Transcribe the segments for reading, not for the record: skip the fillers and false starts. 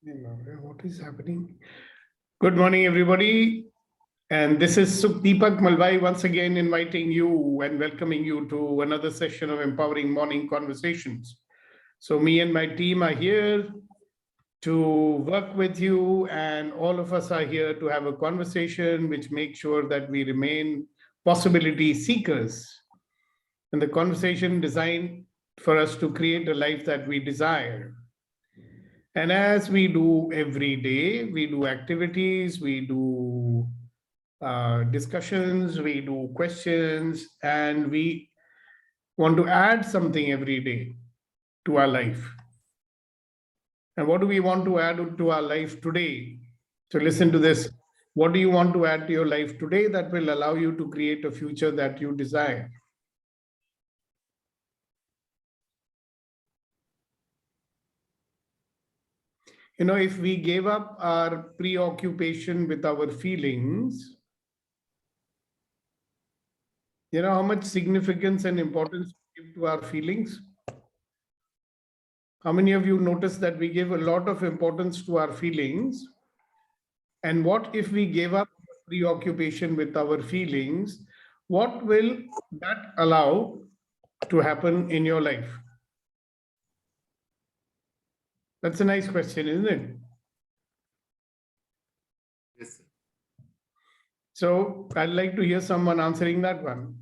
What is happening? Good morning, everybody. And this is Sukhdeepak Malvai once again inviting you and welcoming you to another session of Empowering Morning Conversations. So me and my team are here to work with you, and all of us are here to have a conversation which makes sure that we remain possibility seekers. And the conversation designed for us to create a life that we desire. And as we do every day, we do activities, we do discussions, we do questions, and we want to add something every day to our life. And what do we want to add to our life today? So listen to this. What do you want to add to your life today that will allow you to create a future that you desire? You know, if we gave up our preoccupation with our feelings, you know how much significance and importance we give to our feelings? How many of you noticed that we give a lot of importance to our feelings? And what if we gave up preoccupation with our feelings? What will that allow to happen in your life? That's a nice question, isn't it? Yes, sir. So I'd like to hear someone answering that one.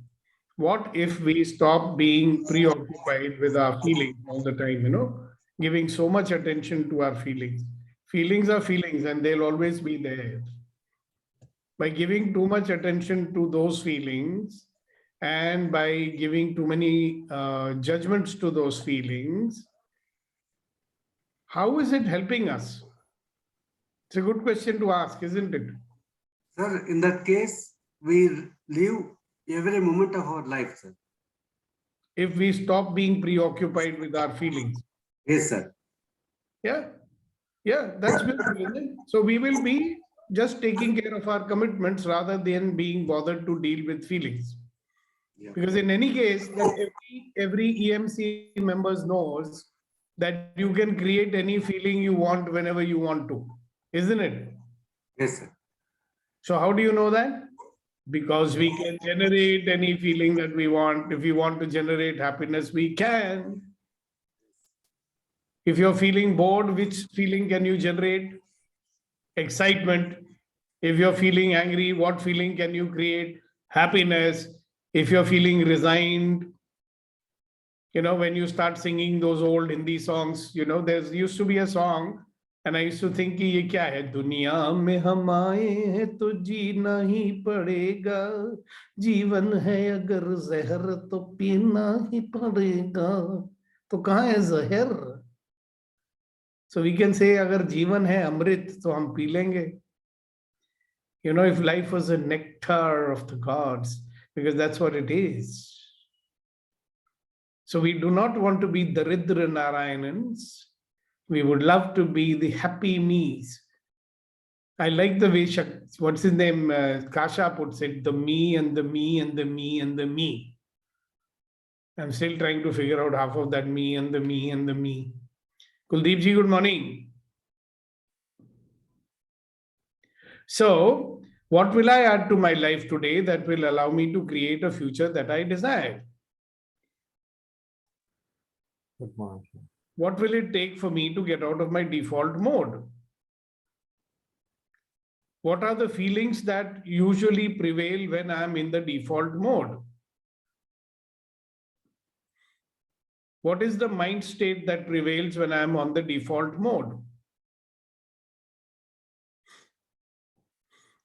What if we stop being preoccupied with our feelings all the time, you know, giving so much attention to our feelings? Feelings are feelings and they'll always be there. By giving too much attention to those feelings and by giving too many judgments to those feelings, how is it helping us? It's a good question to ask, isn't it? Sir, in that case, we live every moment of our life, sir. If we stop being preoccupied with our feelings. Yes, sir. Yeah, that's beautiful, isn't it? So we will be just taking care of our commitments rather than being bothered to deal with feelings. Yeah. Because in any case, that every EMC members knows that you can create any feeling you want whenever you want to, isn't it? Yes, sir. So how do you know that? Because we can generate any feeling that we want. If we want to generate happiness, we can. If you're feeling bored, which feeling can you generate? Excitement. If you're feeling angry, what feeling can you create? Happiness. If you're feeling resigned, you know, when you start singing those old Hindi songs, you know, there used to be a song, and I used to think, कि ये क्या है? दुनिया में हम आए हैं तो जीना ही पड़ेगा, जीवन है अगर जहर तो पीना ही पड़ेगा. तो कहाँ है जहर? So we can say, अगर जीवन है अमृत तो हम पी लेंगे. You know, if life was a nectar of the gods, because that's what it is. So we do not want to be the Daridra Narayanans. We would love to be the happy me's. I like the way, what's his name, Kasha puts it, the me and the me and the me and the me. I'm still trying to figure out half of that me and the me and the me. Kuldeep ji, good morning. So, what will I add to my life today that will allow me to create a future that I desire? Good morning. What will it take for me to get out of my default mode? What are the feelings that usually prevail when I'm in the default mode? What is the mind state that prevails when I'm on the default mode?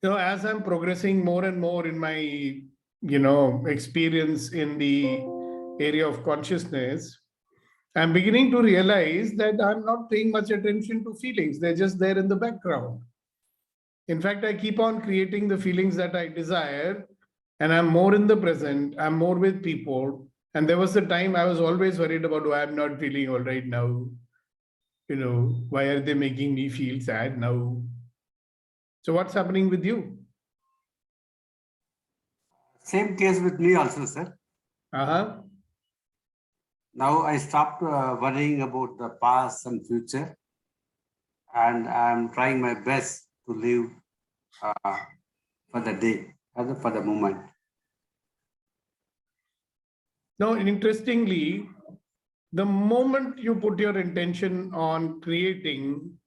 You know, as I'm progressing more and more in my, you know, experience in the area of consciousness, I'm beginning to realize that I'm not paying much attention to feelings. They're just there in the background. In fact, I keep on creating the feelings that I desire, and I'm more in the present, I'm more with people. And there was a time I was always worried about, oh, I'm not feeling all right now. You know, why are they making me feel sad now? So what's happening with you? Same case with me also, sir. Uh-huh. Now I stopped worrying about the past and future. and I'm trying my best to live for the day, for the moment. Now, interestingly, the moment you put your intention on creating,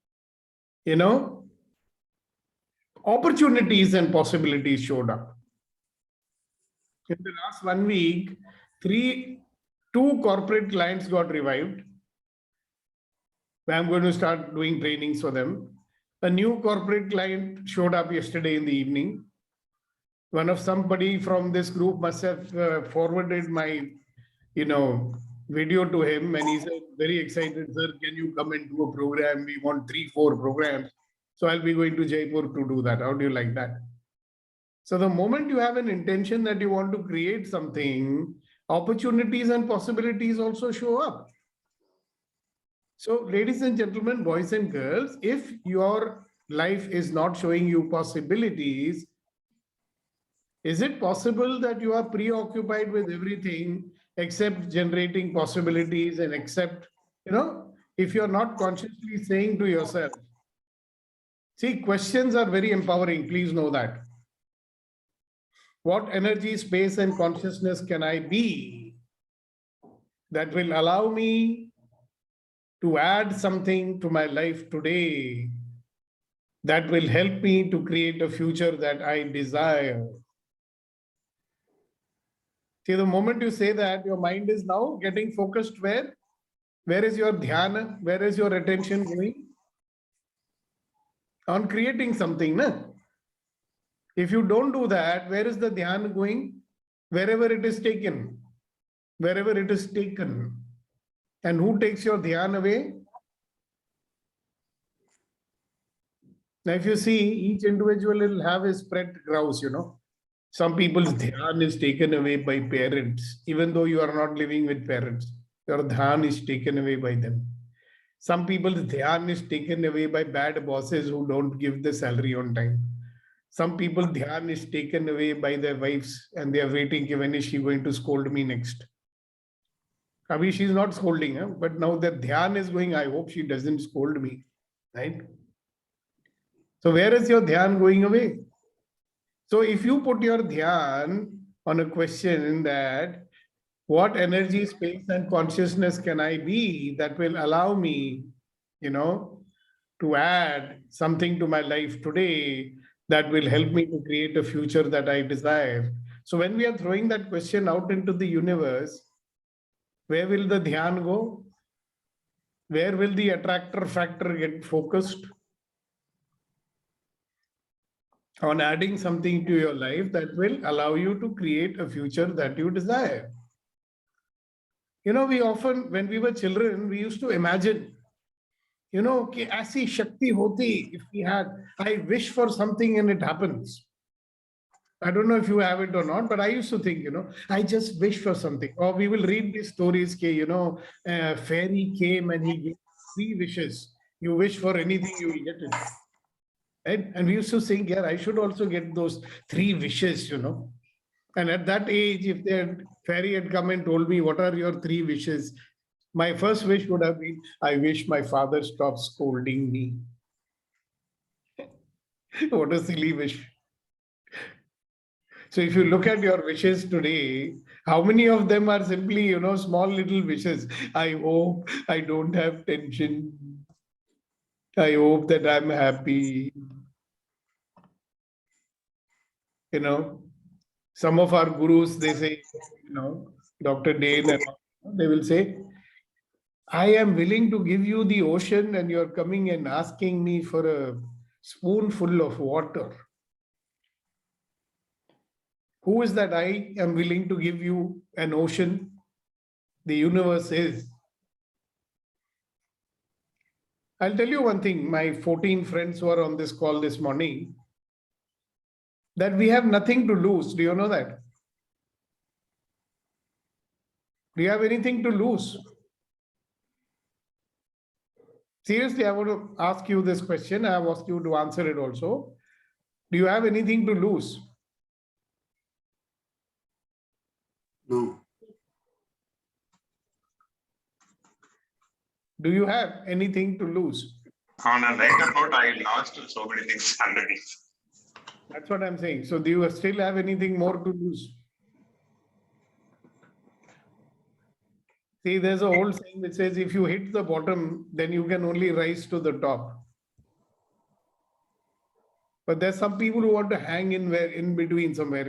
opportunities and possibilities showed up. In the last 1 week, two corporate clients got revived. I'm going to start doing trainings for them. A new corporate client showed up yesterday in the evening. Somebody from this group must have forwarded my, video to him, and he said, very excited, sir, can you come and do a program? We want 3-4 programs. So I'll be going to Jaipur to do that. How do you like that? So the moment you have an intention that you want to create something, opportunities and possibilities also show up. So ladies and gentlemen, boys and girls, if your life is not showing you possibilities, is it possible that you are preoccupied with everything except generating possibilities and except, if you're not consciously saying to yourself, see, questions are very empowering, please know that. What energy, space, and consciousness can I be that will allow me to add something to my life today that will help me to create a future that I desire? See, the moment you say that, your mind is now getting focused where? Where is your dhyana? Where is your attention going? On creating something, na? If you don't do that, where is the dhyana going? Wherever it is taken. Wherever it is taken. And who takes your dhyana away? Now, if you see, each individual will have his pet grouse, Some people's dhyan is taken away by parents, even though you are not living with parents. Your dhyan is taken away by them. Some people's dhyan is taken away by bad bosses who don't give the salary on time. Some people's dhyan is taken away by their wives and they are waiting, when is she going to scold me next? Abhi, she's not scolding, but now the dhyan is going, I hope she doesn't scold me, right? So where is your dhyan going away? So if you put your dhyan on a question that what energy, space, and consciousness can I be that will allow me, to add something to my life today that will help me to create a future that I desire. So when we are throwing that question out into the universe, where will the dhyan go? Where will the attractor factor get focused? On adding something to your life that will allow you to create a future that you desire. We often, when we were children, we used to imagine, कि ऐसी शक्ति होती, if we had, I wish for something and it happens. I don't know if you have it or not, but I used to think, I just wish for something. Or we will read these stories, fairy came and he gave 3 wishes. You wish for anything, you will get it. Right? And we used to think, yeah, I should also get those 3 wishes, And at that age, if the fairy had come and told me, what are your 3 wishes? My first wish would have been, I wish my father stops scolding me. What a silly wish. So if you look at your wishes today, how many of them are simply, small little wishes? I hope I don't have tension. I hope that I'm happy. Some of our gurus, they say, Dr. Dane, and they will say, I am willing to give you the ocean and you're coming and asking me for a spoonful of water. Who is that I am willing to give you an ocean? The universe is. I'll tell you one thing, my 14 friends who are on this call this morning, that we have nothing to lose. Do you know that? Do you have anything to lose? Seriously, I want to ask you this question. I have asked you to answer it also. Do you have anything to lose? No. Do you have anything to lose? On a lighter note, I lost so many things already. That's what I'm saying. So do you still have anything more to lose? See, there's a old saying which says if you hit the bottom, then you can only rise to the top. But there's some people who want to hang in between somewhere,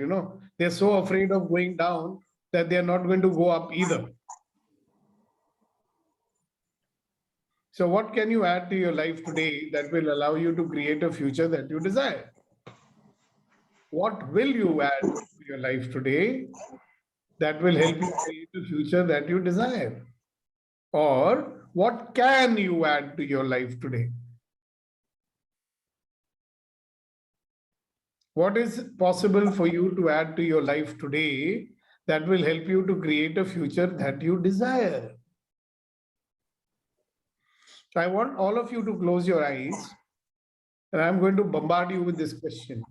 They're so afraid of going down that they're not going to go up either. So what can you add to your life today that will allow you to create a future that you desire? What will you add to your life today that will help you create a future that you desire? Or what can you add to your life today? What is possible for you to add to your life today that will help you to create a future that you desire? So I want all of you to close your eyes, and I'm going to bombard you with this question.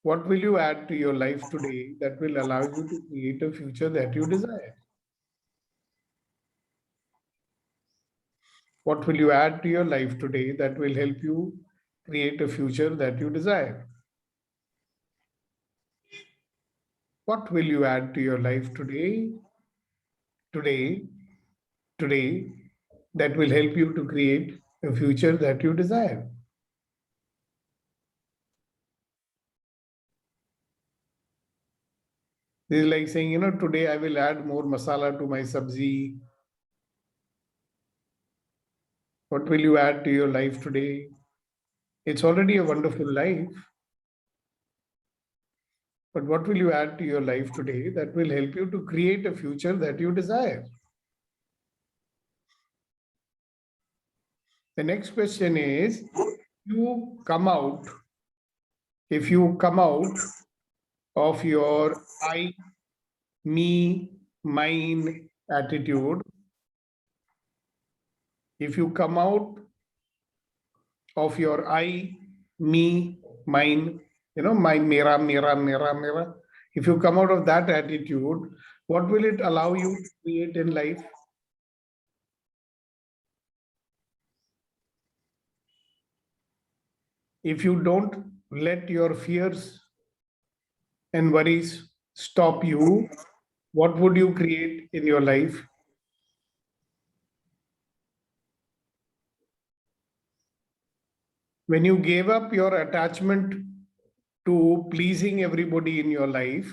What will you add to your life today that will allow you to create a future that you desire? What will you add to your life today that will help you create a future that you desire? What will you add to your life today, that will help you to create a future that you desire? This is like saying, today I will add more masala to my sabzi. What will you add to your life today? It's already a wonderful life. But what will you add to your life today that will help you to create a future that you desire? The next question is, if you come out of your I, me, mine attitude, if you come out of your I, me, mine, mine, mera, if you come out of that attitude, what will it allow you to create in life? If you don't let your fears and worries stop you, what would you create in your life? When you gave up your attachment to pleasing everybody in your life,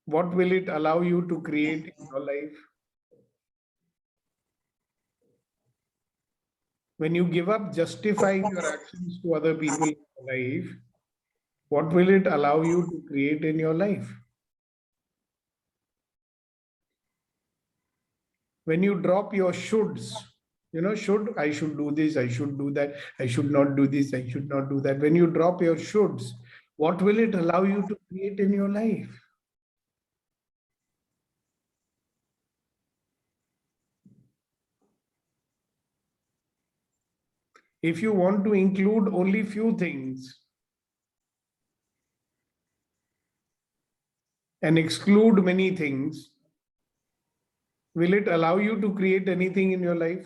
what will it allow you to create in your life? When you give up justifying your actions to other people in your life, what will it allow you to create in your life? When you drop your shoulds, I should do this, I should do that, I should not do this, I should not do that. When you drop your shoulds, what will it allow you to create in your life? If you want to include only few things and exclude many things, will it allow you to create anything in your life?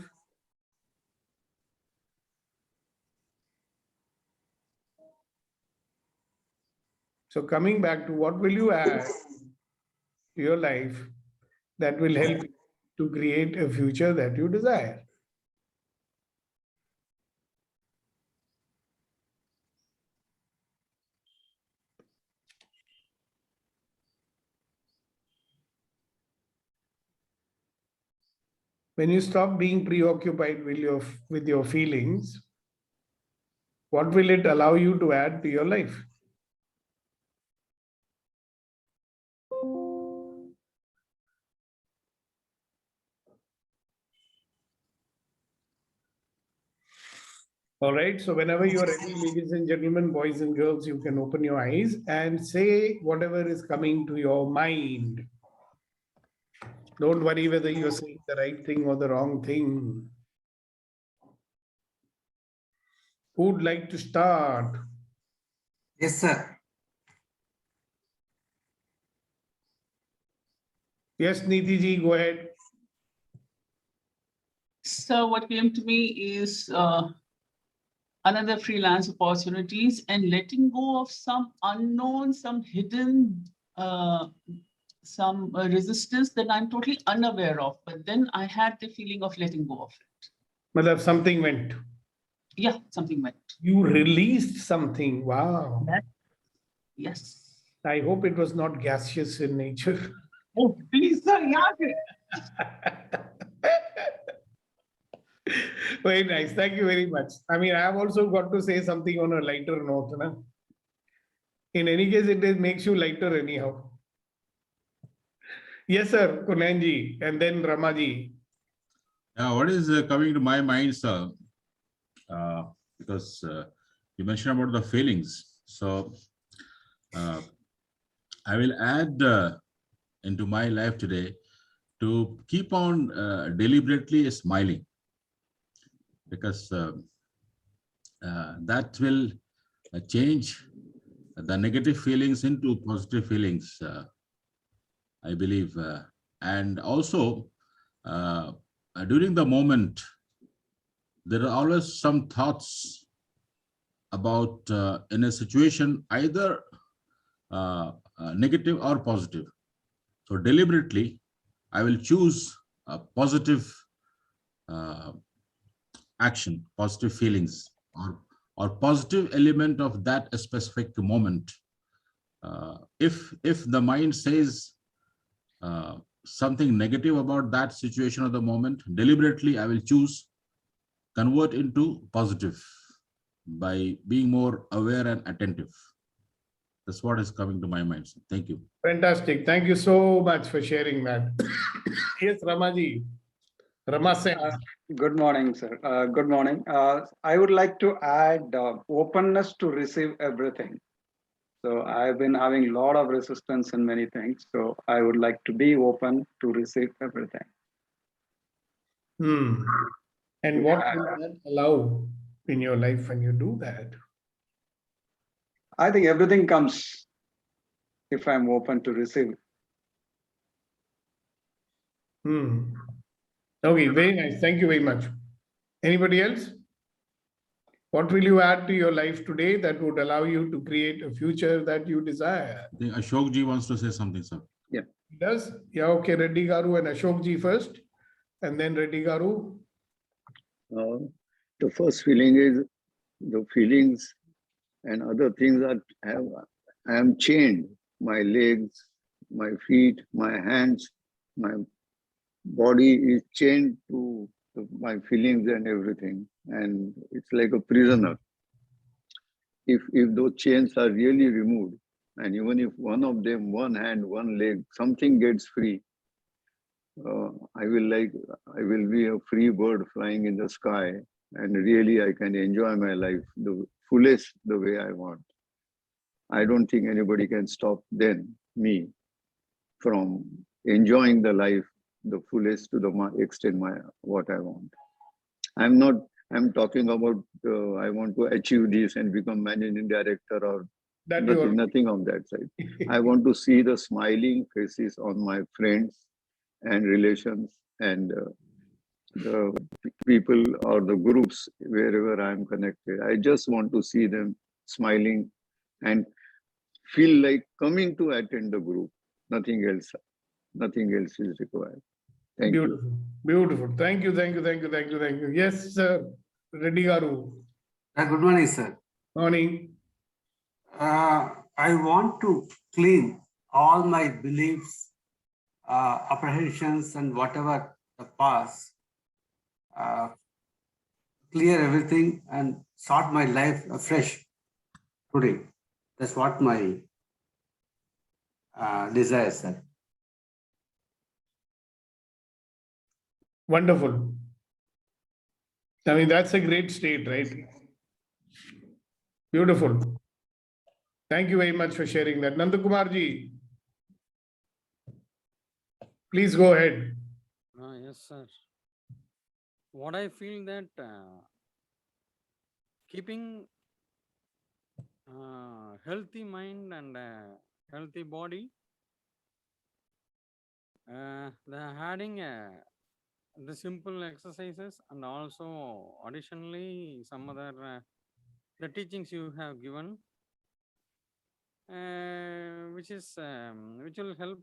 So coming back to what will you add to your life that will help you to create a future that you desire? When you stop being preoccupied with your feelings, what will it allow you to add to your life? All right. So whenever you are ready, ladies and gentlemen, boys and girls, you can open your eyes and say whatever is coming to your mind. Don't worry whether you're saying the right thing or the wrong thing. Who would like to start? Yes, sir. Yes, Niti ji, go ahead. So what came to me is another freelance opportunities and letting go of some unknown, some hidden, some resistance that I'm totally unaware of. But then I had the feeling of letting go of it. Matlab, something went. Yeah, something went. You released something. Wow. Yes. I hope it was not gaseous in nature. Oh, please, sir. Yeah. Very nice. Thank you very much. I mean, I have also got to say something on a lighter note. Na? In any case, makes you lighter anyhow. Yes, sir, Kunanji, and then Ramaji. What is coming to my mind, sir? Because you mentioned about the feelings. So I will add into my life today to keep on deliberately smiling, because that will change the negative feelings into positive feelings, I believe. And also, during the moment, there are always some thoughts about in a situation, either negative or positive. So deliberately, I will choose a positive action, positive feelings, or positive element of that specific moment. If the mind says something negative about that situation or the moment, deliberately I will choose convert into positive by being more aware and attentive. That's what is coming to my mind. Thank you. Fantastic. Thank you so much for sharing that. Yes, Ramaji. Ramasen. Good morning, sir. Good morning. I would like to add openness to receive everything. So I've been having a lot of resistance in many things. So I would like to be open to receive everything. And what will that allow in your life when you do that? I think everything comes if I'm open to receive. Okay, very nice. Thank you very much. Anybody else? What will you add to your life today that would allow you to create a future that you desire? I think Ashok ji wants to say something, sir. Yeah. He does? Yeah, okay. Reddy Garu and Ashok ji first, and then Reddy Garu. The first feeling is the feelings and other things I am chained. My legs, my feet, my hands, my body is chained to my feelings and everything. And it's like a prisoner. If those chains are really removed, and even if one of them, one hand, one leg, something gets free, I will be a free bird flying in the sky, and really I can enjoy my life the fullest the way I want. I don't think anybody can stop me from enjoying the life the fullest to the extent what I want. I'm talking about I want to achieve this and become managing director or nothing of that side. I want to see the smiling faces on my friends and relations and the people or the groups wherever I'm connected. I just want to see them smiling and feel like coming to attend the group. Nothing else is required. Thank Beautiful. you. Beautiful. Thank you. Yes, sir. Reddy Garu. Good morning, sir. Morning. I want to clean all my beliefs, apprehensions, and whatever the past, clear everything and start my life afresh today. That's what my desire, sir. Wonderful. I mean, that's a great state, right? Beautiful. Thank you very much for sharing that. Nandakumarji, please go ahead. Yes, sir. What I feel that keeping healthy mind and healthy body, the having a the simple exercises, and also additionally some other the teachings you have given, which will help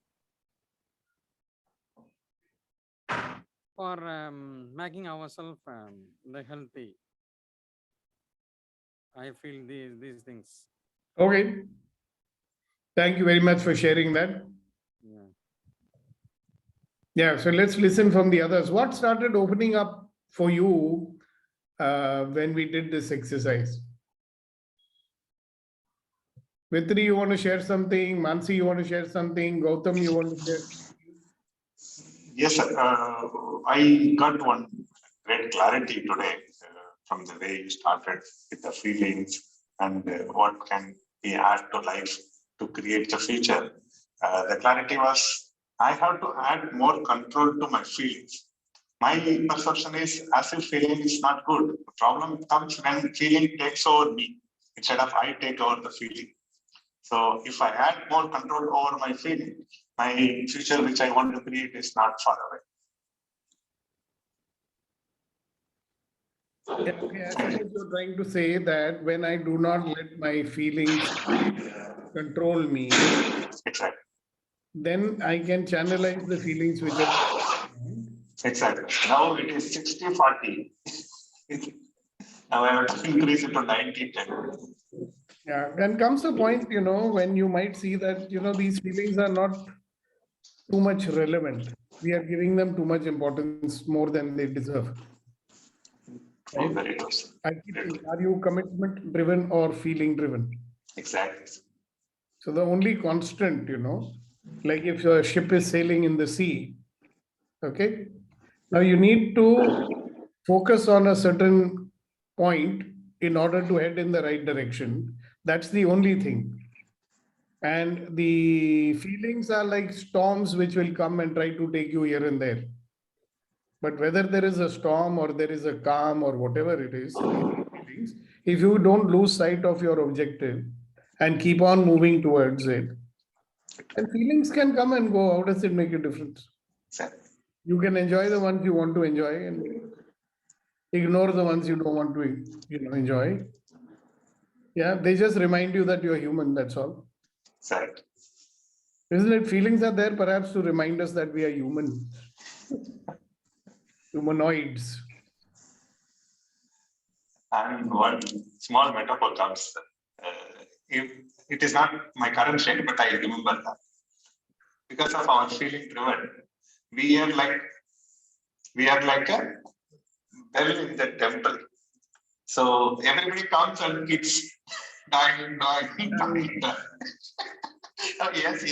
for making ourselves the healthy. I feel these things. Okay. Thank you very much for sharing that. Yeah. Yeah, so let's listen from the others. What started opening up for you when we did this exercise? Vitri, you want to share something? Mansi, you want to share something? Gautam, you want to share? Yes, sir. I got one great clarity today from the way you started with the feelings and what can we add to life to create the future. The clarity was I have to add more control to my feelings. My perception is as if feeling is not good. The problem comes when feeling takes over me instead of I take over the feeling. So if I add more control over my feeling, my future which I want to create is not far away. Yeah, okay, I suppose you're trying to say that when I do not let my feelings control me, Exactly. then I can channelize the feelings which are. Exactly. Now it is 60-40. Now I have to increase it to 90-10. Yeah, then comes a point, when you might see that, these feelings are not too much relevant. We are giving them too much importance more than they deserve. Oh, Right? very true, sir. I keep saying, are you commitment driven or feeling driven? Exactly. So the only constant, like if a ship is sailing in the sea, okay, now you need to focus on a certain point in order to head in the right direction. That's the only thing. And the feelings are like storms which will come and try to take you here and there. But whether there is a storm or there is a calm or whatever it is, feelings, if you don't lose sight of your objective and keep on moving towards it, and feelings can come and go. How does it make a difference? Exactly. You can enjoy the ones you want to enjoy and ignore the ones you don't want to, enjoy. Yeah, they just remind you that you're human. That's all. Exactly. Isn't it? Feelings are there perhaps to remind us that we are human, humanoids. And one small metaphor comes. If it is not my current state, but I remember that because of our feeling driven, we are like a bell in the temple. So everybody comes and keeps dying. Oh, yes.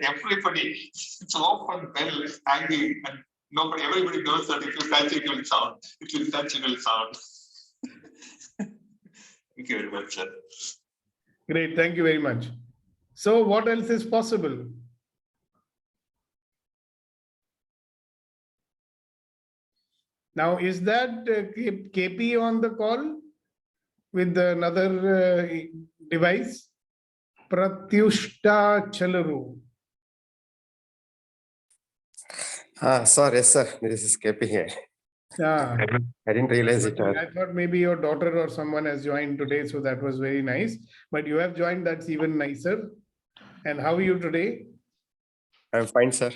Everybody, it's open bell hanging, and nobody, everybody knows that if you touch it, it will sound. It will touch, it will sound. Thank you very much, sir. Great. Thank you very much. So, what else is possible? Now, is that KP on the call with another device? Pratyushta Chalaru. Sorry, yes, sir. This is KP here. Yeah. I didn't realize it. I thought maybe your daughter or someone has joined today, so that was very nice. But you have joined, that's even nicer. And how are you today? I'm fine, sir.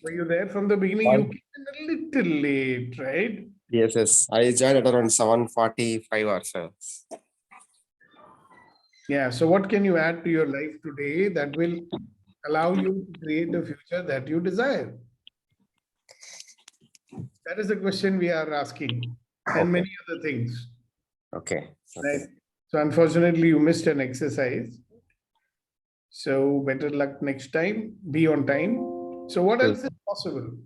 Were you there from the beginning? Fine. You came in a little late, right? Yes. I joined at around 7:45 or so. Yeah. So what can you add to your life today that will allow you to create the future that you desire? That is the question we are asking, and many other things. Okay. Right. So unfortunately, you missed an exercise. So better luck next time. Be on time. So what else is possible?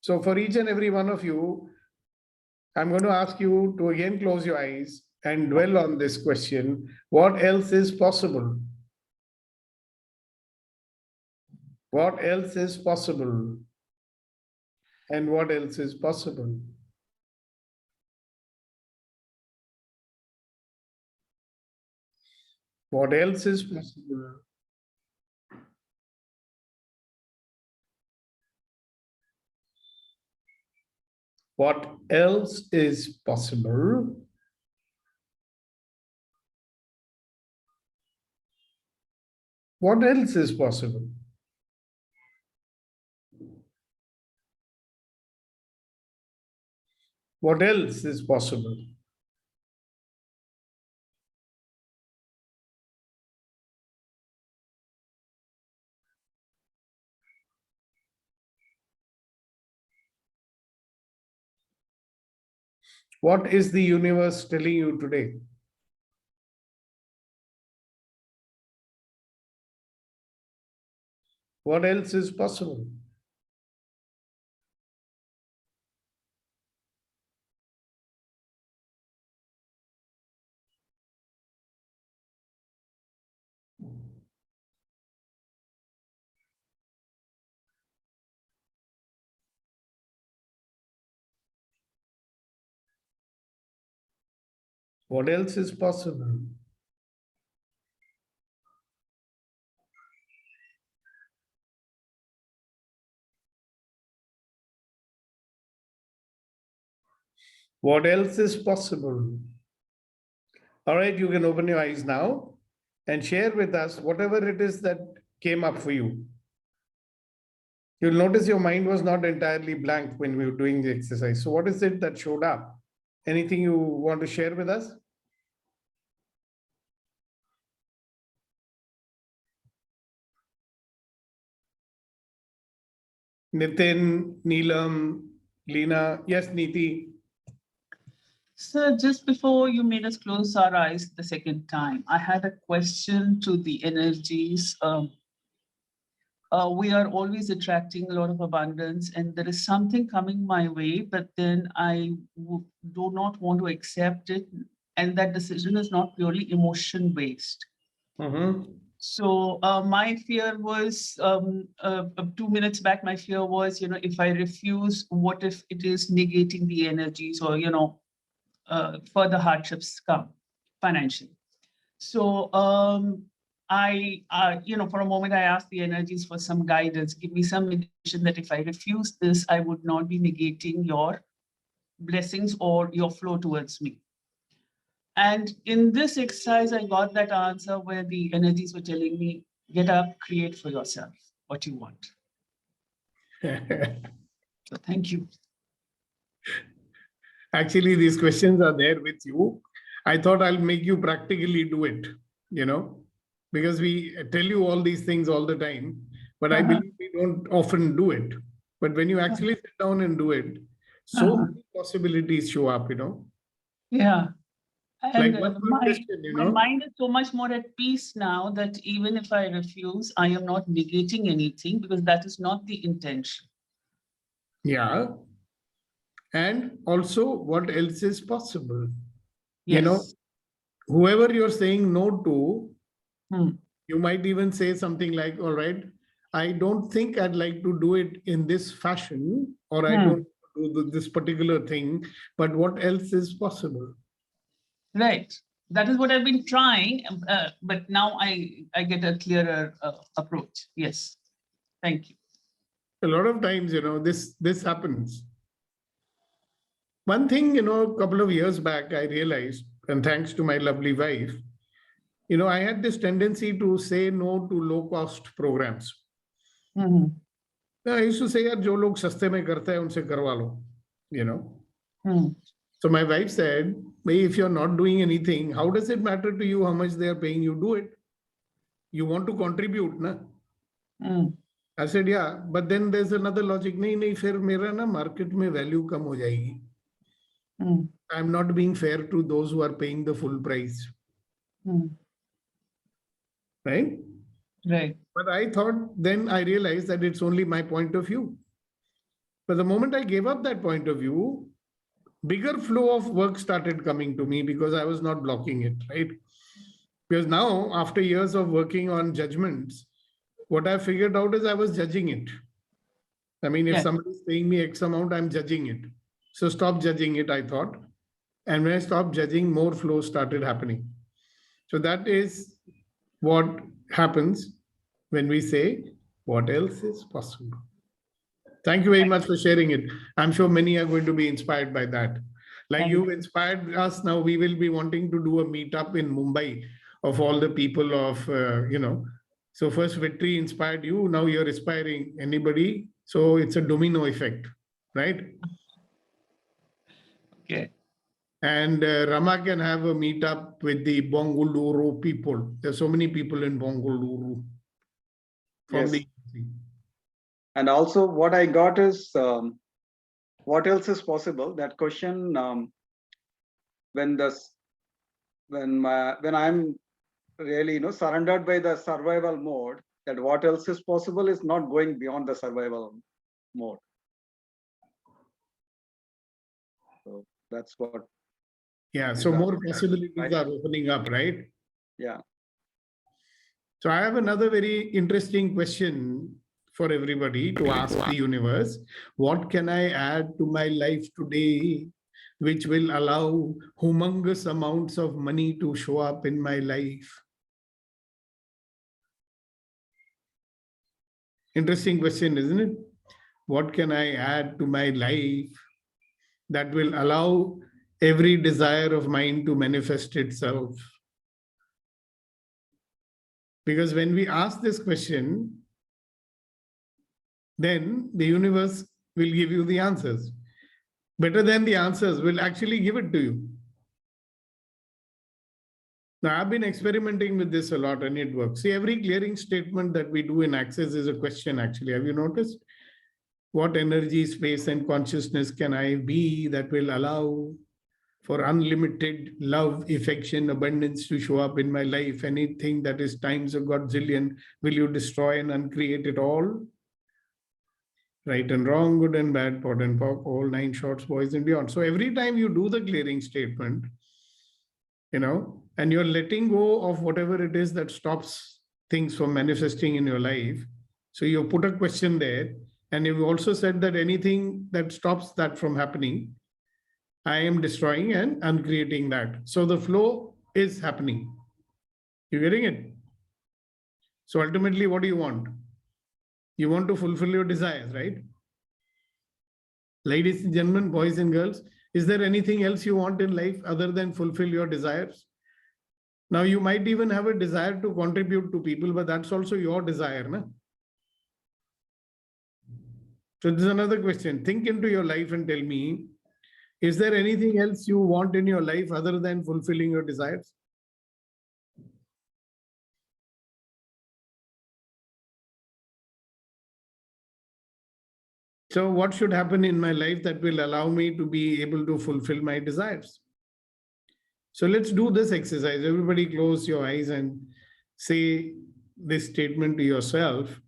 So for each and every one of you, I'm going to ask you to again close your eyes and dwell on this question. What else is possible? What else is possible? And what else is possible? What else is possible? What else is possible? What else is possible? What else is possible? What is the universe telling you today? What else is possible? What else is possible? What else is possible? All right, you can open your eyes now and share with us whatever it is that came up for you. You'll notice your mind was not entirely blank when we were doing the exercise. So what is it that showed up? Anything you want to share with us? Nitin, Neelam, Leena. Yes, Neeti. So just before you made us close our eyes the second time, I had a question to the energies. We are always attracting a lot of abundance, and there is something coming my way, but then I do not want to accept it. And that decision is not purely emotion based. So my fear was 2 minutes back, my fear was, if I refuse, what if it is negating the energies or, further hardships come financially. So for a moment, I asked the energies for some guidance, give me some indication that if I refuse this, I would not be negating your blessings or your flow towards me. And in this exercise, I got that answer where the energies were telling me, get up, create for yourself what you want. So thank you. Actually, these questions are there with you. I thought I'll make you practically do it, because we tell you all these things all the time, but I believe we don't often do it. But when you actually sit down and do it, so many possibilities show up, Yeah. And Like one more question, my mind is so much more at peace now that even if I refuse, I am not negating anything because that is not the intention. Yeah. And also, what else is possible? Yes. Whoever you're saying no to, Hmm. you might even say something like, all right, I don't think I'd like to do it in this fashion, or I don't do this particular thing, but what else is possible? Right. That is what I've been trying, but now I get a clearer approach. Yes. Thank you. A lot of times, this happens. One thing, a couple of years back, I realized, and thanks to my lovely wife, I had this tendency to say no to low-cost programs. I used to say, यार जो लोग सस्ते में करते हैं उनसे करवा लो, So my wife said, if you're not doing anything, how does it matter to you how much they are paying you? Do it. You want to contribute, na? I said, yeah, but then there's another logic. नहीं, फिर मेरा ना market में value कम हो जाएगी. I'm not being fair to those who are paying the full price. Right? Right. But I thought, then I realized that it's only my point of view. But the moment I gave up that point of view, bigger flow of work started coming to me because I was not blocking it, right? Because now, after years of working on judgments, what I figured out is I was judging it. I mean, if somebody is paying me X amount, I'm judging it. So stop judging it, I thought. And when I stopped judging, more flow started happening. So that is what happens when we say, what else is possible? Thank you very much for sharing it. I'm sure many are going to be inspired by that. Like Thank you've inspired us, now we will be wanting to do a meetup in Mumbai of all the people of, So first Vetri inspired you, now you're inspiring anybody. So it's a domino effect, right? Okay. And Rama can have a meetup with the Bongoluru people. There's so many people in Bongoluru. Yes. The And also what I got is, what else is possible? That question, when I'm really, surrendered by the survival mode, that what else is possible is not going beyond the survival mode. So that's what. Yeah, so more possibilities are opening up, right? Yeah. So I have another very interesting question for everybody to ask the universe. What can I add to my life today which will allow humongous amounts of money to show up in my life? Interesting question, isn't it? What can I add to my life that will allow every desire of mine to manifest itself? Because when we ask this question, then the universe will give you the answers. Better than the answers, will actually give it to you. Now, I've been experimenting with this a lot and it works. See, every clearing statement that we do in Access is a question, actually. Have you noticed? What energy, space, and consciousness can I be that will allow for unlimited love, affection, abundance to show up in my life? Anything that is times a godzillion, will you destroy and uncreate it all? Right and wrong, good and bad, pot and pock, all 9 shorts, boys and beyond. So every time you do the clearing statement, and you're letting go of whatever it is that stops things from manifesting in your life. So you put a question there, and you've also said that anything that stops that from happening, I am destroying and uncreating that. So the flow is happening. You getting it? So ultimately, what do you want? You want to fulfill your desires, right? Ladies and gentlemen, boys and girls, is there anything else you want in life other than fulfill your desires? Now, you might even have a desire to contribute to people, but that's also your desire, no? So this is another question. Think into your life and tell me, is there anything else you want in your life other than fulfilling your desires? So what should happen in my life that will allow me to be able to fulfill my desires? So let's do this exercise. Everybody close your eyes and say this statement to yourself.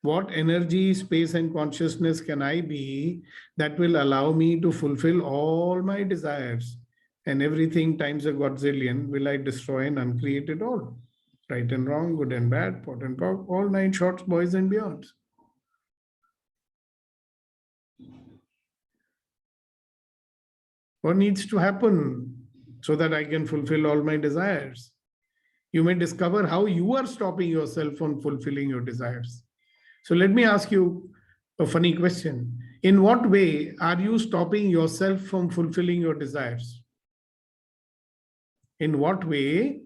What energy, space, and consciousness can I be that will allow me to fulfill all my desires? And everything times a godzillion will I destroy and uncreate it all? Right and wrong, good and bad, pot and pock, all 9 shorts, boys and beyonds. What needs to happen so that I can fulfill all my desires? You may discover how you are stopping yourself from fulfilling your desires. So let me ask you a funny question. In what way are you stopping yourself from fulfilling your desires? In what way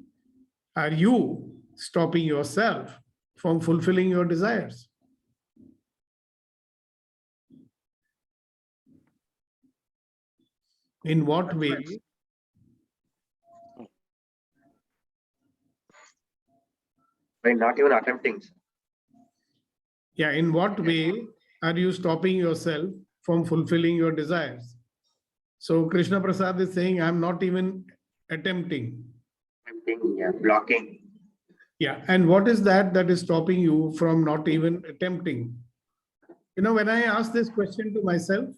are you stopping yourself from fulfilling your desires? In what way? By not even attempting. Yeah, in what way are you stopping yourself from fulfilling your desires? So Krishna Prasad is saying, I'm not even attempting. Yeah, blocking. Yeah, and what is that is stopping you from not even attempting? When I ask this question to myself,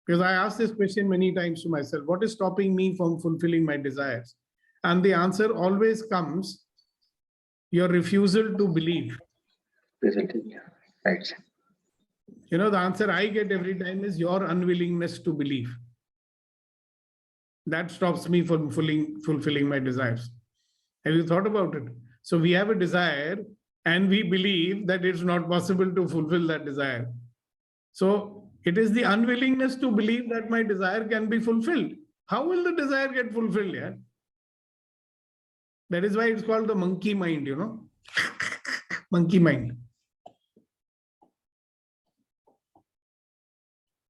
because I ask this question many times to myself, what is stopping me from fulfilling my desires? And the answer always comes, your refusal to believe. Right. The answer I get every time is your unwillingness to believe. That stops me from fulfilling my desires. Have you thought about it? So we have a desire and we believe that it's not possible to fulfill that desire. So it is the unwillingness to believe that my desire can be fulfilled. How will the desire get fulfilled? Yeah. That is why it's called the monkey mind, you know. Monkey mind.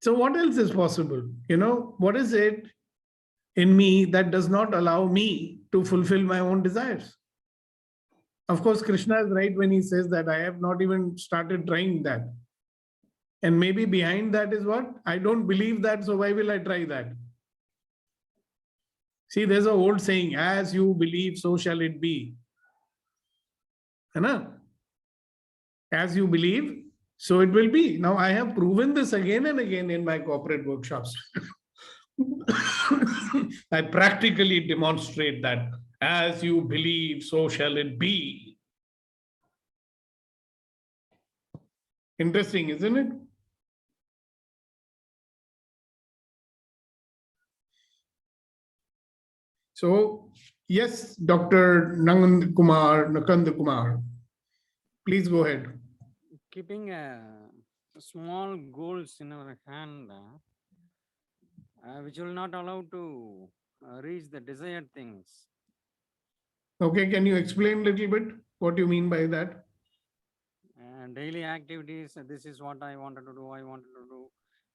So what else is possible? You know, what is it in me that does not allow me to fulfill my own desires? Of course, Krishna is right when he says that I have not even started trying that. And maybe behind that is what? I don't believe that, so why will I try that? See, there's an old saying, as you believe, so shall it be. Hai? As you believe, so it will be. Now, I have proven this again and again in my corporate workshops. I practically demonstrate that as you believe, so shall it be. Interesting, isn't it? So, yes, Dr. Nakand Kumar, please go ahead. Keeping small goals in our hand, which will not allow to reach the desired things. Okay, can you explain a little bit what you mean by that? Daily activities, this is what I wanted to do,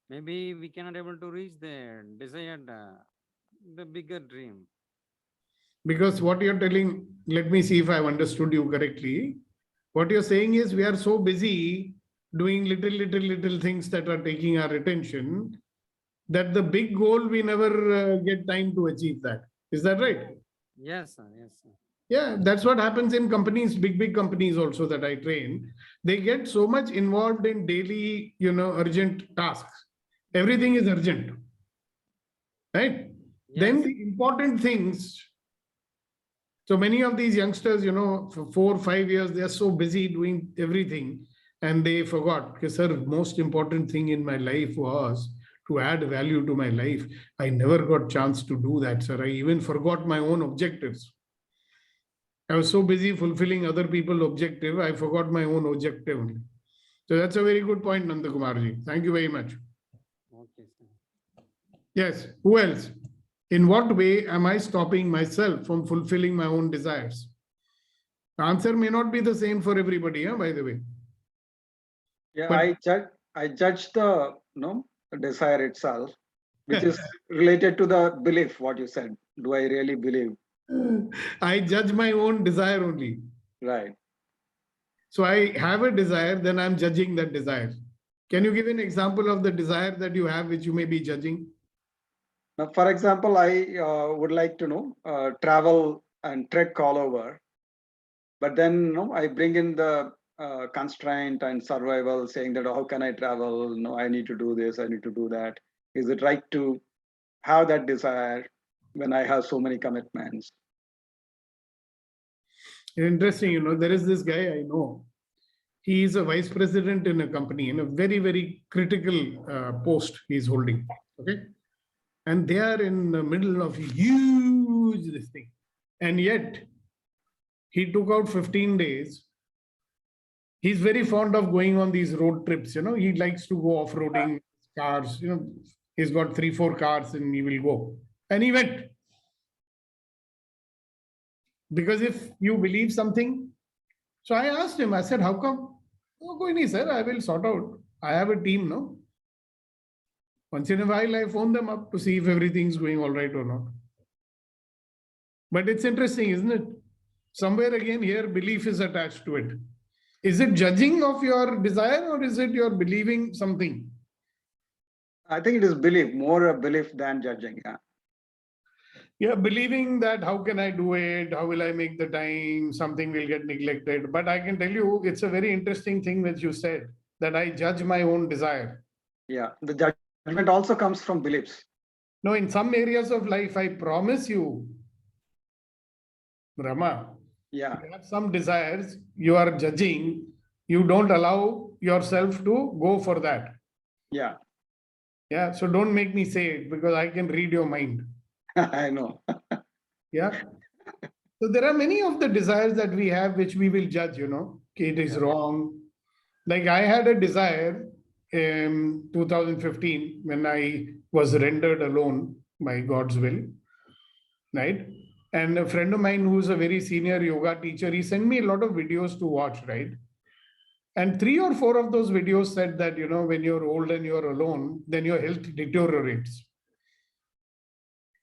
Maybe we cannot able to reach the desired, the bigger dream. Because what you're telling, let me see if I've understood you correctly. What you're saying is we are so busy doing little things that are taking our attention that the big goal, we never get time to achieve that. Is that right? Yes, sir. Yes, sir. Yeah, that's what happens in companies, big companies also that I train. They get so much involved in daily, urgent tasks. Everything is urgent, right? Yes. Then the important things. So many of these youngsters, for 4 or 5 years, they are so busy doing everything and they forgot, because sir, most important thing in my life was to add value to my life. I never got chance to do that, sir. I even forgot my own objectives. I was so busy fulfilling other people's objective, I forgot my own objective only. So that's a very good point, Nanda Kumarji. Thank you very much. Okay, sir. Yes, who else? In what way am I stopping myself from fulfilling my own desires? The answer may not be the same for everybody, by the way. Yeah, But I judge the desire itself, which is related to the belief, what you said. Do I really believe? I judge my own desire only. Right. So I have a desire, then I'm judging that desire. Can you give an example of the desire that you have, which you may be judging? Now, for example, I would like to travel and trek all over, but then I bring in the constraint and survival, saying that how can I travel? No, I need to do this, I need to do that. Is it right to have that desire when I have so many commitments? Interesting, there is this guy I know. He is a vice president in a company in a very critical post he's holding. Okay. And they are in the middle of a huge this thing. And yet he took out 15 days. He's very fond of going on these road trips. He likes to go off-roading cars. He's got 3-4 cars and he will go. And he went. Because if you believe something, so I asked him, I said, how come? Oh, go in, sir, I will sort out. I have a team, no? Once in a while, I phone them up to see if everything's going all right or not. But it's interesting, isn't it? Somewhere again here, belief is attached to it. Is it judging of your desire or is it your believing something? I think it is belief, more a belief than judging. Yeah. Yeah, believing that how can I do it? How will I make the time? Something will get neglected. But I can tell you, it's a very interesting thing that you said, that I judge my own desire. Yeah, the judgment also comes from beliefs. No, in some areas of life, I promise you, Rama, yeah, you have some desires, you are judging, you don't allow yourself to go for that. Yeah. Yeah, so don't make me say it because I can read your mind. I know. Yeah. So there are many of the desires that we have which we will judge, it is wrong. Like I had a desire in 2015 when I was rendered alone by God's will, right? And a friend of mine who's a very senior yoga teacher, he sent me a lot of videos to watch, right? And 3 or 4 of those videos said that, when you're old and you're alone, then your health deteriorates.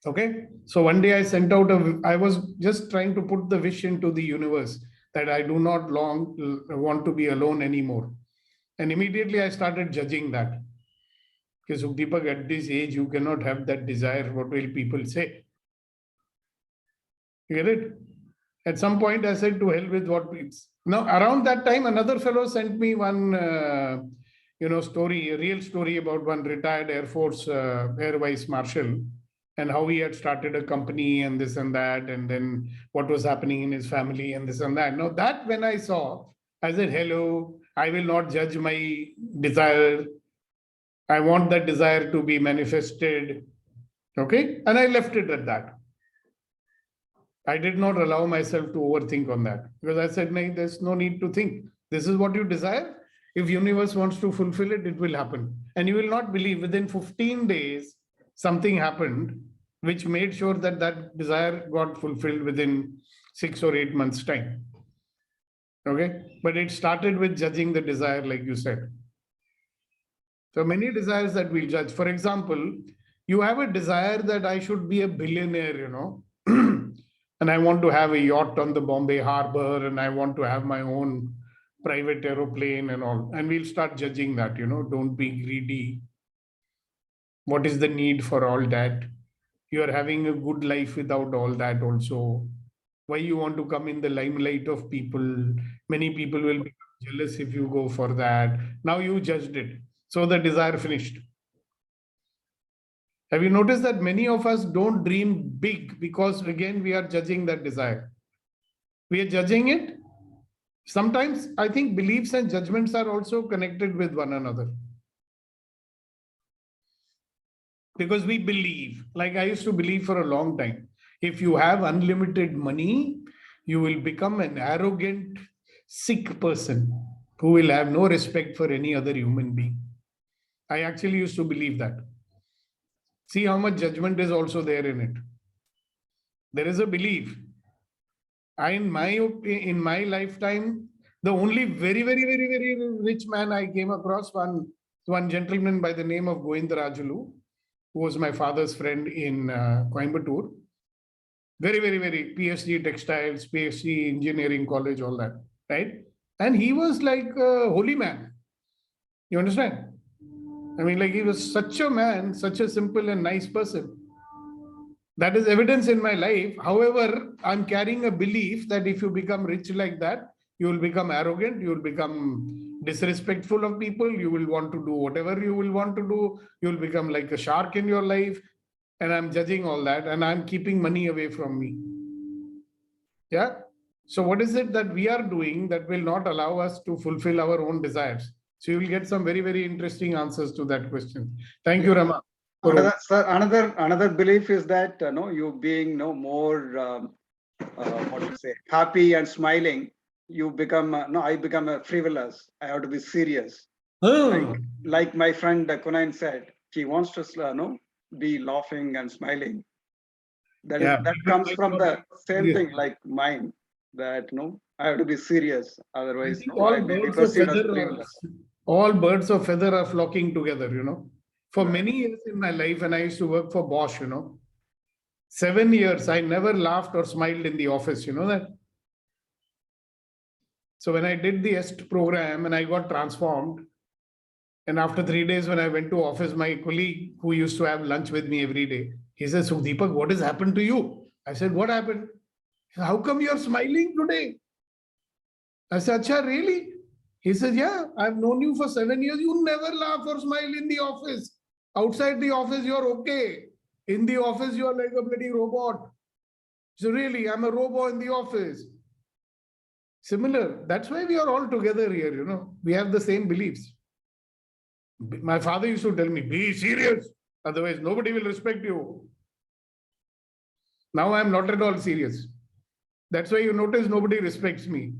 Okay. So one day I sent out I was just trying to put the wish into the universe that I do not want to be alone anymore. And immediately I started judging that. Because Sukhdeepak, at this age, you cannot have that desire. What will people say? You get it? At some point, I said, to hell with what it's. Now, around that time, another fellow sent me one, story, a real story about one retired Air Force Air Vice Marshal and how he had started a company and this and that, and then what was happening in his family and this and that. Now, that when I saw, I said, hello, I will not judge my desire. I want that desire to be manifested. Okay. And I left it at that. I did not allow myself to overthink on that because I said, no, there's no need to think. This is what you desire. If universe wants to fulfill it, it will happen. And you will not believe within 15 days, something happened, which made sure that that desire got fulfilled within 6 or 8 months' time. Okay. But it started with judging the desire, like you said. So many desires that we judge. For example, you have a desire that I should be a billionaire, and I want to have a yacht on the Bombay harbor, and I want to have my own private aeroplane and all. And we'll start judging that, don't be greedy. What is the need for all that? You are having a good life without all that also. Why you want to come in the limelight of people? Many people will be jealous if you go for that. Now you judged it. So the desire finished. Have you noticed that many of us don't dream big because, again, we are judging that desire? We are judging it. Sometimes I think beliefs and judgments are also connected with one another. Because we believe, like I used to believe for a long time, if you have unlimited money, you will become an arrogant, sick person who will have no respect for any other human being. I actually used to believe that. See how much judgment is also there in it. There is a belief. In my lifetime, the only very, very, very, very rich man I came across, one gentleman by the name of Govindarajulu, who was my father's friend in Coimbatore. Very, very, very PhD textiles, PhD engineering college, all that, right? And he was like a holy man. You understand? I mean, like he was such a man, such a simple and nice person. That is evidence in my life. However, I'm carrying a belief that if you become rich like that, you will become arrogant, you will become disrespectful of people, you will want to do whatever you will want to do, you will become like a shark in your life. And I'm judging all that and I'm keeping money away from me. Yeah. So what is it that we are doing that will not allow us to fulfill our own desires? So you will get some very, very interesting answers to that question. Thank you, Rama. Another belief is that you being more what do you say, happy and smiling, you become I become a frivolous. I have to be serious. Like my friend Kunain said, he wants to be laughing and smiling. That comes from the same thing like mine, that I have to be serious, otherwise all birds of feather are flocking together, For many years in my life, and I used to work for Bosch, 7 years, I never laughed or smiled in the office, you know that? So when I did the EST program and I got transformed, and after 3 days when I went to office, my colleague who used to have lunch with me every day, he said, Sukhdeepak, what has happened to you? I said, what happened? Said, how come you're smiling today? I said, Acha, really? He says, yeah, I've known you for 7 years. You never laugh or smile in the office. Outside the office, you're okay. In the office, you're like a bloody robot. So really, I'm a robot in the office. Similar. That's why we are all together here, We have the same beliefs. My father used to tell me, be serious. Otherwise, nobody will respect you. Now I'm not at all serious. That's why you notice nobody respects me.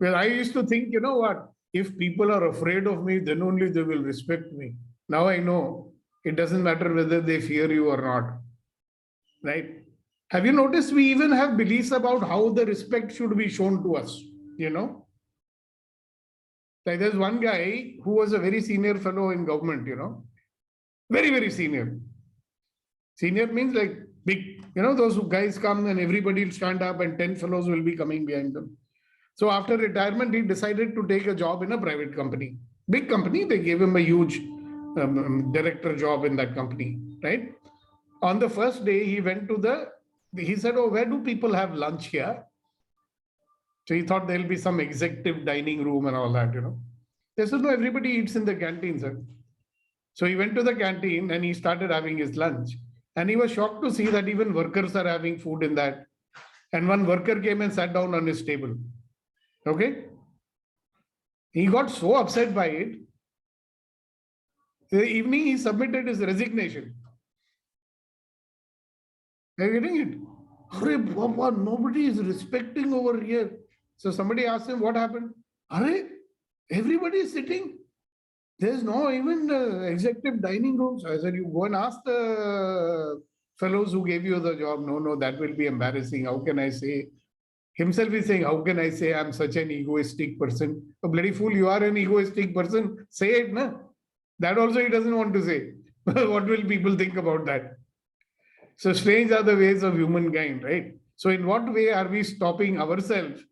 Well, I used to think, you know what? if people are afraid of me, then only they will respect me. Now I know it doesn't matter whether they fear you or not. Right? Have you noticed we even have beliefs about how the respect should be shown to us? You know? Like there's one guy who was a very senior fellow in government, very, very senior. Senior means like big, those guys come and everybody will stand up and 10 fellows will be coming behind them. So after retirement, he decided to take a job in a private company. Big company, they gave him a huge director job in that company, right? On the first day, he went to he said, oh, where do people have lunch here? So he thought there'll be some executive dining room and all that, They said, no, everybody eats in the canteen, sir. So he went to the canteen and he started having his lunch. And he was shocked to see that even workers are having food in that. And one worker came and sat down on his table. Okay? He got so upset by it. In the evening, he submitted his resignation. Are you getting it? Hare Baba, nobody is respecting over here. So somebody asked him, what happened? Hare, everybody is sitting. There's no even executive dining rooms. I said, you go and ask the fellows who gave you the job. No, that will be embarrassing. How can I say? Himself is saying, how can I say I'm such an egoistic person? Oh, bloody fool, you are an egoistic person. Say it, na? That also he doesn't want to say. What will people think about that? So strange are the ways of humankind, right? So in what way are we stopping ourselves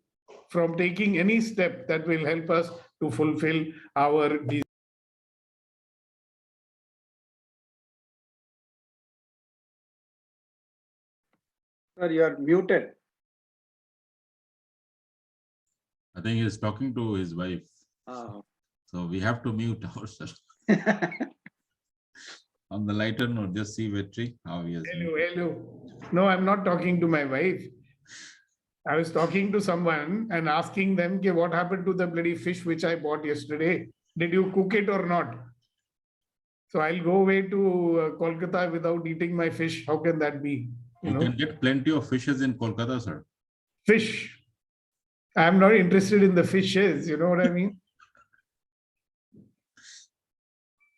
from taking any step that will help us to fulfill our desires? Sir, you are muted. I think he's talking to his wife. Oh. So we have to mute ourselves. On the lighter note, just see Vetri, how he is. Hello. No, I'm not talking to my wife. I was talking to someone and asking them, okay, what happened to the bloody fish which I bought yesterday? Did you cook it or not? So I'll go away to Kolkata without eating my fish. How can that be? You can get plenty of fishes in Kolkata, sir. Fish. I'm not interested in the fishes. You know what I mean?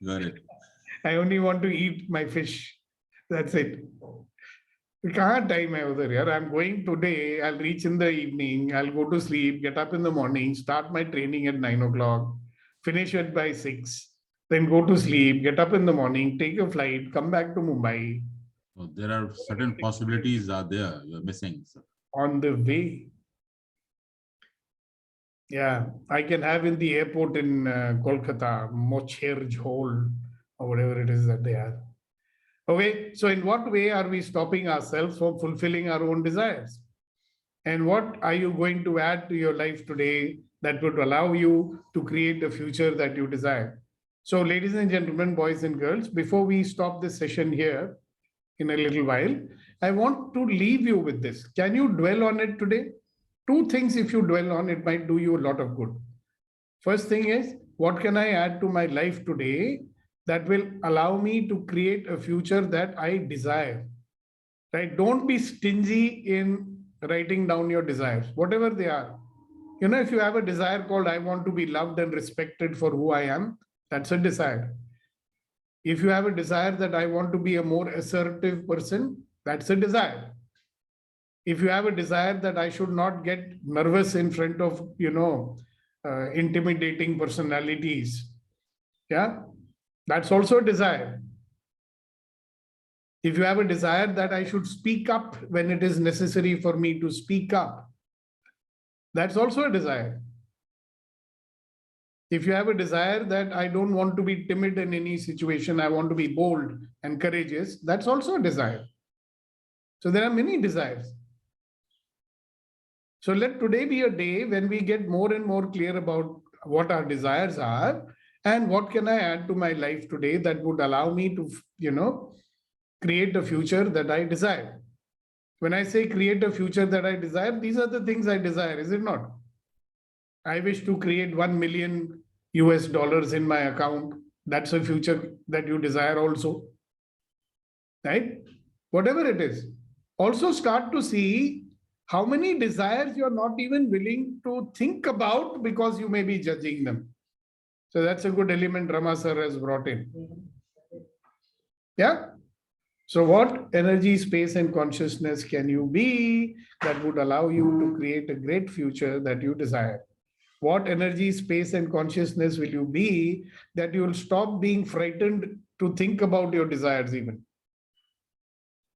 Got it. I only want to eat my fish. That's it. We can't time over here. I'm going today. I'll reach in the evening. I'll go to sleep, get up in the morning, start my training at 9 o'clock, finish it by 6, then go to sleep, get up in the morning, take a flight, come back to Mumbai. So there are certain possibilities are there. You're missing, sir. On the way. Yeah, I can have in the airport in Kolkata, Mocher Jhol, or whatever it is that they have. Okay, so in what way are we stopping ourselves from fulfilling our own desires? And what are you going to add to your life today that would allow you to create the future that you desire? So ladies and gentlemen, boys and girls, before we stop this session here in a little while, I want to leave you with this. Can you dwell on it today? 2 things, if you dwell on it, might do you a lot of good. First thing is, what can I add to my life today that will allow me to create a future that I desire? Right? Don't be stingy in writing down your desires, whatever they are. If you have a desire called, I want to be loved and respected for who I am, that's a desire. If you have a desire that I want to be a more assertive person, that's a desire. If you have a desire that I should not get nervous in front of, intimidating personalities, yeah, that's also a desire. If you have a desire that I should speak up when it is necessary for me to speak up, that's also a desire. If you have a desire that I don't want to be timid in any situation, I want to be bold and courageous, that's also a desire. So there are many desires. So let today be a day when we get more and more clear about what our desires are and what can I add to my life today that would allow me to, create a future that I desire. When I say create a future that I desire, these are the things I desire, is it not? I wish to create $1 million in my account. That's a future that you desire also, right? Whatever it is. Also start to see how many desires you're not even willing to think about because you may be judging them? So that's a good element Rama sir has brought in. Yeah. So what energy, space, and consciousness can you be that would allow you to create a great future that you desire? What energy, space, and consciousness will you be that you will stop being frightened to think about your desires even?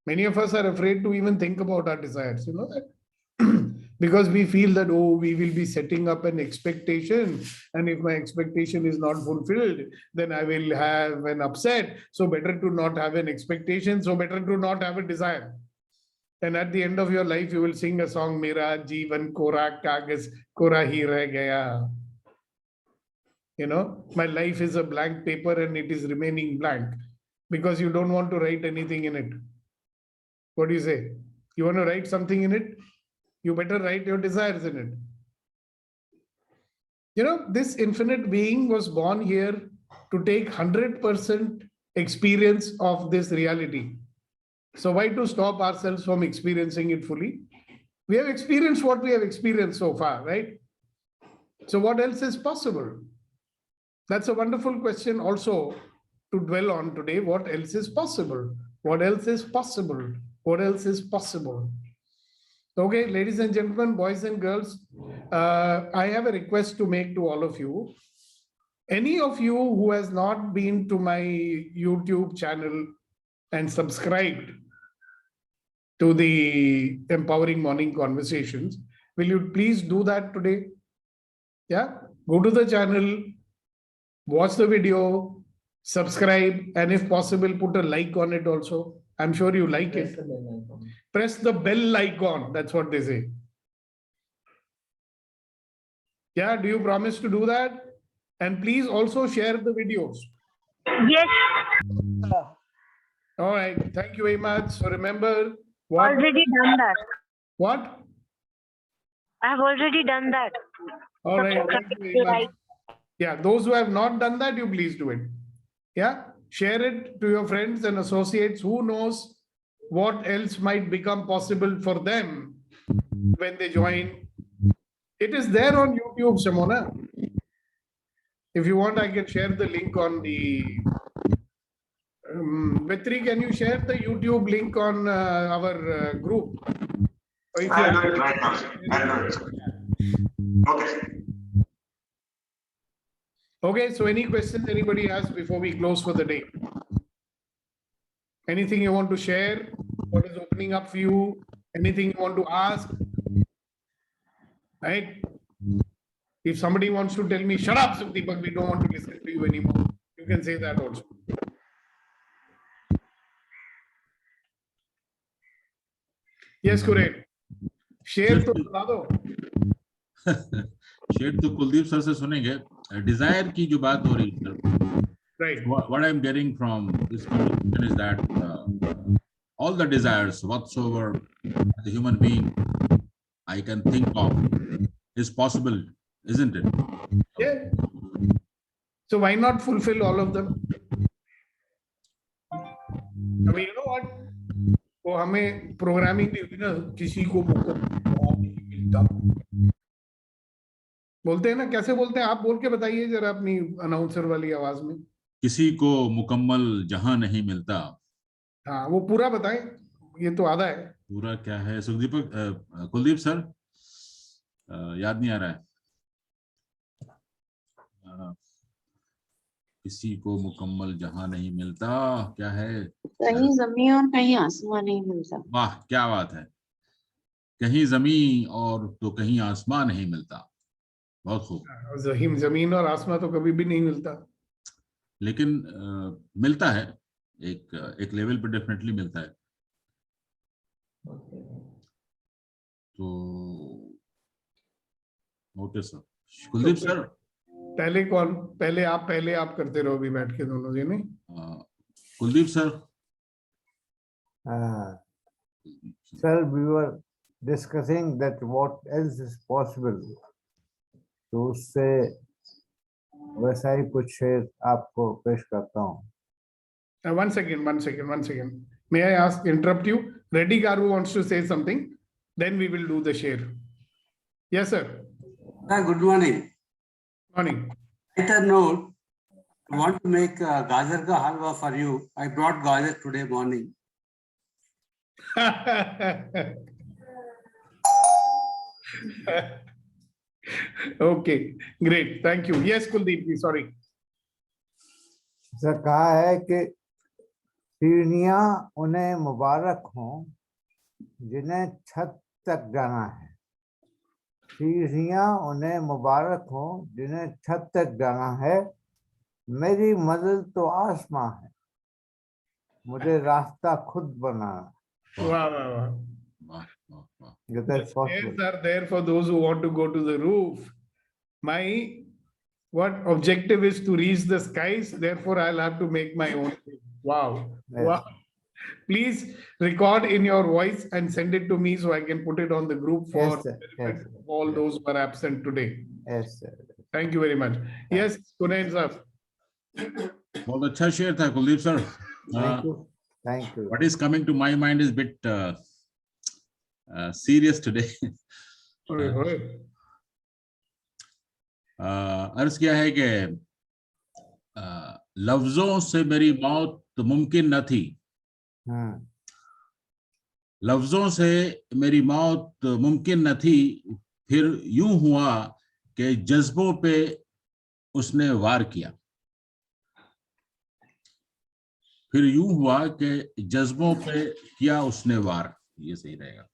Many of us are afraid to even think about our desires, you know that? Because we feel that, oh, we will be setting up an expectation, and if my expectation is not fulfilled, then I will have an upset. So better to not have an expectation, so better to not have a desire. And at the end of your life, you will sing a song, Mera Jeevan Kora Kagas Kora Hi Reh Gaya. You know, my life is a blank paper and it is remaining blank because you don't want to write anything in it. What do you say? You want to write something in it? You better write your desires in it. You know, this infinite being was born here to take 100% experience of this reality. So why to stop ourselves from experiencing it fully? We have experienced what we have experienced so far, right? So what else is possible? That's a wonderful question also to dwell on today. What else is possible? What else is possible? What else is possible? Okay, ladies and gentlemen, boys and girls, I have a request to make to all of you. Any of you who has not been to my YouTube channel and subscribed to the Empowering Morning Conversations, will you please do that today? Yeah, go to the channel, watch the video, subscribe, and if possible, put a like on it also. I'm sure you like it. Press the bell icon. That's what they say. Yeah, do you promise to do that? And please also share the videos. Yes, All right. Thank you very much. So remember what? already done that. What? I have already done that. All right. Thank you very much. Yeah, those who have not done that, you please do it. Yeah, share it to your friends and associates. Who knows what else might become possible for them when they join. It is there on YouTube, Simona. If you want, I can share the link on the. Vetri, can you share the YouTube link on our group? Or if you I'll have- do it right now, sir. I'll do it, sir. Okay. Okay, so any questions anybody has before we close for the day? Anything you want to share? What is opening up for you? Anything you want to ask? Right? If somebody wants to tell me, shut up, Sukhdeepak, we don't want to listen to you anymore, you can say that also. Yes, correct. Share to bata do. Share तो Kuldeep sir से सुनेंगे. Dzire की जो बात हो रही है, Right. what I'm getting from this conversation is that all the desires whatsoever the human being I can think of is possible, isn't it? Yeah. So why not fulfill all of them? I mean, you know what? वो हमें programming दी हुई ना, किसी को मौका नहीं मिलता. बोलते हैं ना, कैसे बोलते हैं? आप बोल के बताइए जरा अपनी अनाउंसर वाली आवाज में. किसी को मुकम्मल जहां नहीं मिलता. हाँ, वो पूरा बताएं. ये तो आधा है. पूरा क्या है सुखदीपक? कुलदीप सर, याद नहीं आ रहा है. किसी को मुकम्मल जहां नहीं मिलता, क्या है? कहीं जमीन और कहीं आसमान नहीं मिलता. वाह, क्या बात है. कहीं जमीन और तो कहीं आसमान नहीं मिलता. बहुत खूब. जमीन और आसमान तो कभी भी नहीं मिलता, लेकिन मिलता है. एक लेवल पे डेफिनेटली मिलता है. तो ओके सर. कुलदीप सर, पहले आप करते रहो भी बैठ के दोनों जने. Kuldeep sir. Sir, we were discussing that what else is possible. तो उससे वैसा ही कुछ शेर आपको पेश करता हूँ. One second. May I interrupt you? Reddy Garu wants to say something. Then we will do the share. Yes, sir. Good morning. Morning. Lighter note, I want to make gajar ka halwa for you. I brought gajar today morning. Okay, great. Thank you. Yes, Kuldeep, sorry. Sir कहा है कि सीढ़ियां उन्हें मुबारक हों जिन्हें छत तक जाना है। सीढ़ियां उन्हें मुबारक हों जिन्हें छत तक जाना है। मेरी मंजिल तो आसमां है, मुझे रास्ता खुद बनाना। Wow, wow, wow. That's The stairs possible. are there for those who want to go to the roof. My objective is to reach the skies. Therefore, I'll have to make my own. Wow. Yes. Wow. Please record in your voice and send it to me so I can put it on the group for Yes, sir. Yes, sir. all those who are absent today. Yes, sir. Thank you very much. Yes, Kunain sir. बहुत अच्छा share था Kuldeep sir. Thank you. Thank you. What is coming to my mind is a bit serious today. अर्ज किया है कि लफ्जों से मेरी मौत मुमकिन न थी. लफ्जों से मेरी मौत मुमकिन न थी, फिर यूं हुआ कि जज्बों पे उसने वार किया. फिर यूं हुआ कि जज्बों पे किया उसने वार. ये सही रहेगा.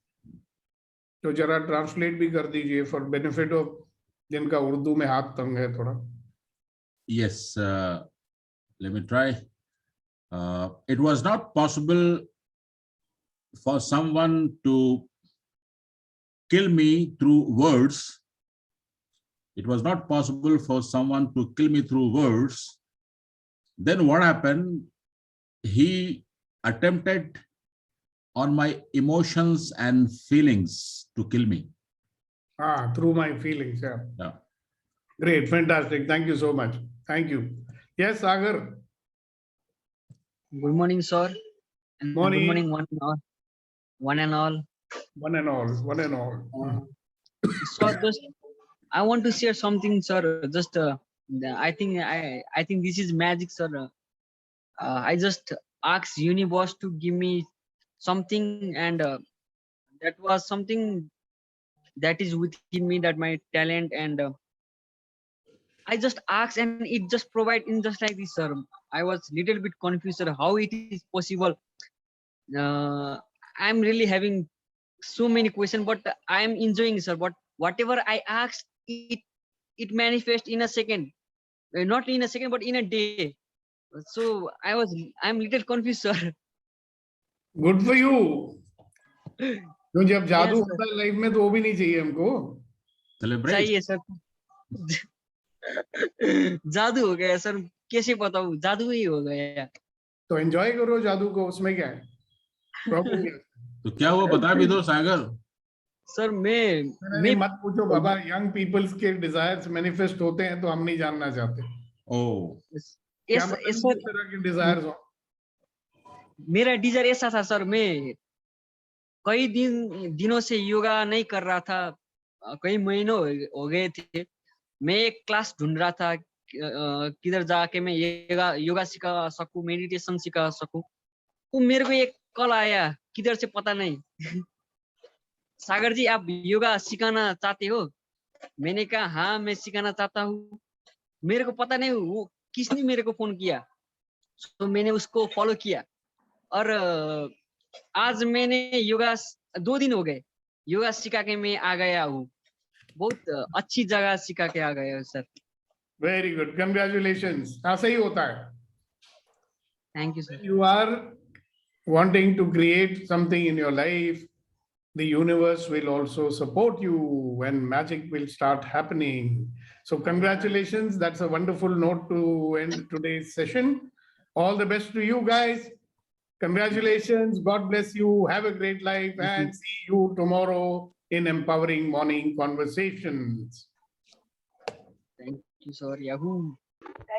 तो जरा ट्रांसलेट भी कर दीजिए फॉर बेनिफिट ऑफ जिनका उर्दू में हाथ तंग है थोड़ा. Yes, let me try. It was not possible for someone to kill me through words. It was not possible for someone to kill me through words. Then what happened? He attempted on my emotions and feelings to kill me. Through my feelings. Yeah. Yeah. Great, fantastic. Thank you so much. Thank you. Yes, Sagar. Good morning, sir. And Morning. Good morning, one and all. One and all. One and all. One and all. So just I want to share something, sir. Just I think this is magic, sir. I just asked universe to give me something, and that was something that is within me, that my talent, and I just asked and it just provide in just like this, sir. I was little bit confused, sir, how it is possible. I'm really having so many questions, but I am enjoying, sir. But whatever I asked, it manifests in a second, not in a second, but in a day. So I'm little confused, sir. Good for you. तो जब जादू Yes, होता है life में तो वो भी नहीं चाहिए हमको. चाहिए सर. जादू हो गया सर, कैसे बताऊं, जादू ही हो गया. तो एंजॉय करो जादू को, उसमें क्या है? प्रॉब्लम क्या है? तो क्या हुआ बता भी दो सागर. सर मैं मत पूछो बाबा. यंग पीपल्स के डिजायर्स मैनिफेस्ट होते हैं तो हम नहीं जानना चाहते. क्या मतलब इस तरह के डिजायर्स हो? मेरा डिजायर ऐसा था सर, मैं कई दिनों से योगा नहीं कर रहा था. कई महीनों हो गए थे. मैं एक क्लास ढूंढ रहा था किधर जाके मैं योगा सिखा सकूं, मेडिटेशन सिखा सकूं. तो मेरे को एक कॉल आया, किधर से पता नहीं. सागर जी, आप योगा सिखाना चाहते हो? मैंने कहा हाँ, मैं सिखाना चाहता हूँ. मेरे को पता नहीं वो किसने मेरे को फोन किया. तो मैंने उसको फॉलो किया और आज मैंने योगा 2 दिन हो गए योगा सिखा के मैं आ गया हूँ. बहुत अच्छी जगह सिखा के आ गया हूँ सर. Very good, congratulations. ऐसा ही होता है. Thank you sir. You are wanting to create something in your life, the universe will also support you and magic will start happening. So congratulations. That's a wonderful note to end today's session. All the best to you guys. Congratulations. God bless you. Have a great life and see you tomorrow in Empowering Morning Conversations. Thank you, sir. Yahoo.